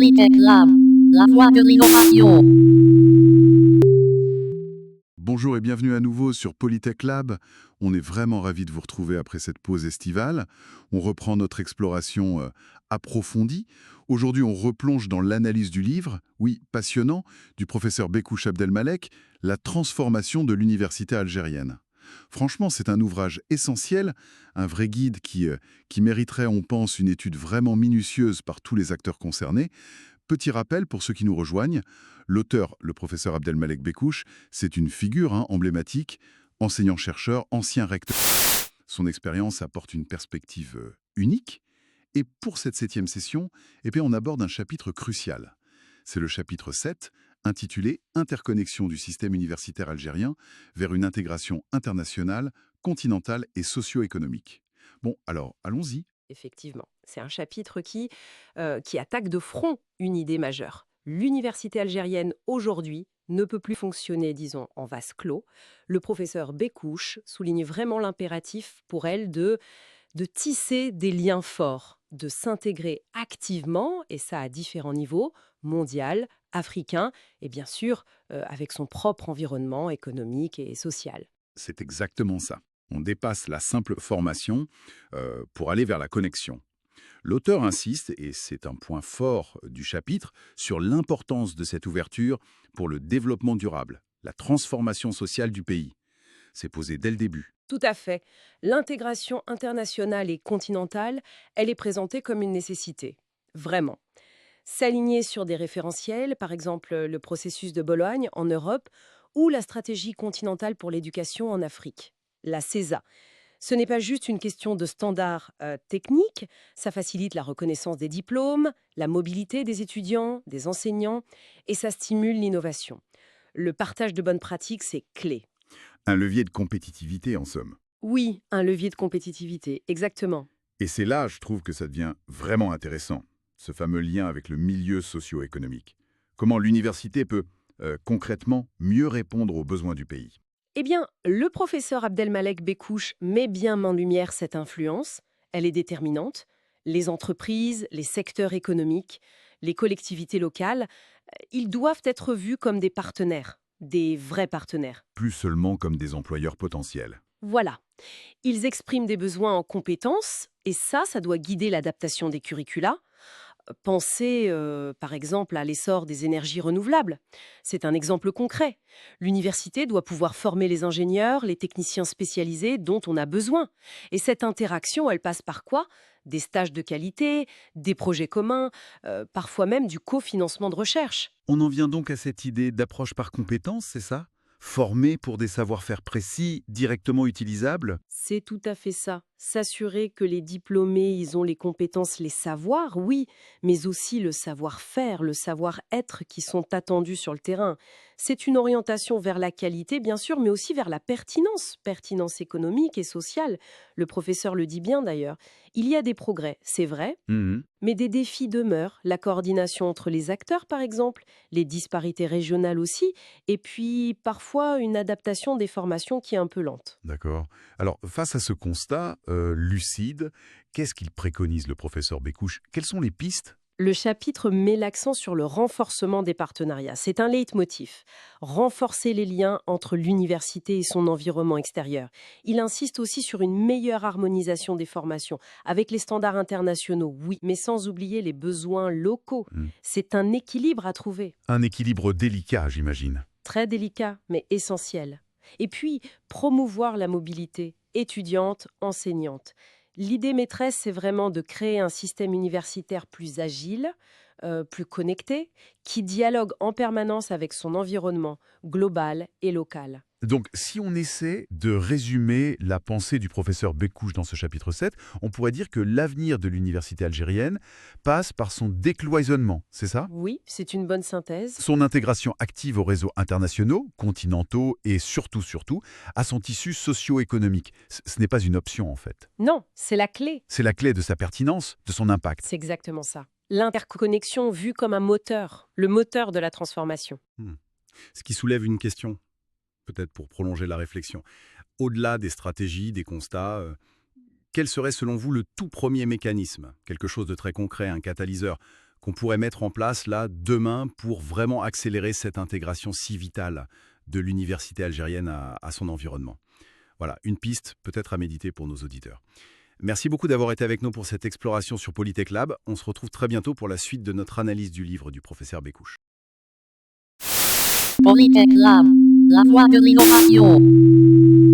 Polytech Lab, la voie de l'innovation. Bonjour et bienvenue à nouveau sur Polytech Lab. On est vraiment ravis de vous retrouver après cette pause estivale. On reprend notre exploration approfondie. Aujourd'hui, on replonge dans l'analyse du livre, oui, passionnant, du professeur Bekouche Abdelmalek, La transformation de l'université algérienne. Franchement, c'est un ouvrage essentiel, un vrai guide qui mériterait, on pense, une étude vraiment minutieuse par tous les acteurs concernés. Petit rappel pour ceux qui nous rejoignent, l'auteur, le professeur Abdelmalek Bekouche, c'est une figure emblématique, enseignant-chercheur, ancien recteur. Son expérience apporte une perspective unique. Et pour cette 7e session, on aborde un chapitre crucial. C'est le chapitre 7, intitulé « Interconnexion du système universitaire algérien vers une intégration internationale, continentale et socio-économique ». Bon, alors, allons-y. Effectivement, c'est un chapitre qui attaque de front une idée majeure. L'université algérienne, aujourd'hui, ne peut plus fonctionner, disons, en vase clos. Le professeur Bekouche souligne vraiment l'impératif pour elle de tisser des liens forts, de s'intégrer activement, et ça à différents niveaux, mondial, africain, et bien sûr avec son propre environnement économique et social. C'est exactement ça. On dépasse la simple formation pour aller vers la connexion. L'auteur insiste, et c'est un point fort du chapitre, sur l'importance de cette ouverture pour le développement durable, la transformation sociale du pays. C'est posé dès le début. Tout à fait. L'intégration internationale et continentale, elle est présentée comme une nécessité. Vraiment. S'aligner sur des référentiels, par exemple le processus de Bologne en Europe ou la stratégie continentale pour l'éducation en Afrique, la CESA. Ce n'est pas juste une question de standards techniques, ça facilite la reconnaissance des diplômes, la mobilité des étudiants, des enseignants, et ça stimule l'innovation. Le partage de bonnes pratiques, c'est clé. Un levier de compétitivité, en somme. Oui, un levier de compétitivité, exactement. Et c'est là, je trouve, que ça devient vraiment intéressant, ce fameux lien avec le milieu socio-économique. Comment l'université peut, concrètement, mieux répondre aux besoins du pays. Eh bien, le professeur Abdelmalek Bekouche met bien en lumière cette influence. Elle est déterminante. Les entreprises, les secteurs économiques, les collectivités locales, ils doivent être vus comme des partenaires, des vrais partenaires. Plus seulement comme des employeurs potentiels. Voilà. Ils expriment des besoins en compétences, et ça doit guider l'adaptation des curricula. Pensez, par exemple, à l'essor des énergies renouvelables. C'est un exemple concret. L'université doit pouvoir former les ingénieurs, les techniciens spécialisés dont on a besoin. Et cette interaction, elle passe par quoi? Des stages de qualité, des projets communs, parfois même du cofinancement de recherche. On en vient donc à cette idée d'approche par compétence, c'est ça? Former pour des savoir-faire précis, directement utilisables? C'est tout à fait ça. S'assurer que les diplômés, ils ont les compétences, les savoirs, oui, mais aussi le savoir-faire, le savoir-être qui sont attendus sur le terrain. C'est une orientation vers la qualité, bien sûr, mais aussi vers la pertinence, pertinence économique et sociale. Le professeur le dit bien d'ailleurs. Il y a des progrès, c'est vrai, Mhm. mais des défis demeurent. La coordination entre les acteurs, par exemple, les disparités régionales aussi, et puis parfois une adaptation des formations qui est un peu lente. D'accord. Alors, face à ce constat lucide, qu'est-ce qu'il préconise, le professeur Bekouche? Quelles sont les pistes? Le chapitre met l'accent sur le renforcement des partenariats. C'est un leitmotiv. Renforcer les liens entre l'université et son environnement extérieur. Il insiste aussi sur une meilleure harmonisation des formations, avec les standards internationaux, oui, mais sans oublier les besoins locaux. Hmm. C'est un équilibre à trouver. Un équilibre délicat, j'imagine. Très délicat, mais essentiel. Et puis, promouvoir la mobilité étudiante, enseignante. L'idée maîtresse, c'est vraiment de créer un système universitaire plus agile, plus connecté, qui dialogue en permanence avec son environnement global et local. Donc, si on essaie de résumer la pensée du professeur Bekouche dans ce chapitre 7, on pourrait dire que l'avenir de l'université algérienne passe par son décloisonnement, c'est ça? Oui, c'est une bonne synthèse. Son intégration active aux réseaux internationaux, continentaux et surtout, à son tissu socio-économique. Ce n'est pas une option, en fait. Non, c'est la clé. C'est la clé de sa pertinence, de son impact. C'est exactement ça. L'interconnexion vue comme un moteur, le moteur de la transformation. Ce qui soulève une question, peut-être pour prolonger la réflexion. Au-delà des stratégies, des constats, quel serait selon vous le tout premier mécanisme? Quelque chose de très concret, un catalyseur. qu'on pourrait mettre en place là demain pour vraiment accélérer cette intégration si vitale de l'université algérienne à son environnement. Voilà, une piste peut-être à méditer pour nos auditeurs. Merci beaucoup d'avoir été avec nous pour cette exploration sur Polytech Lab. On se retrouve très bientôt pour la suite de notre analyse du livre du professeur Bécouche. Polytech Lab. La voie de l'innovation.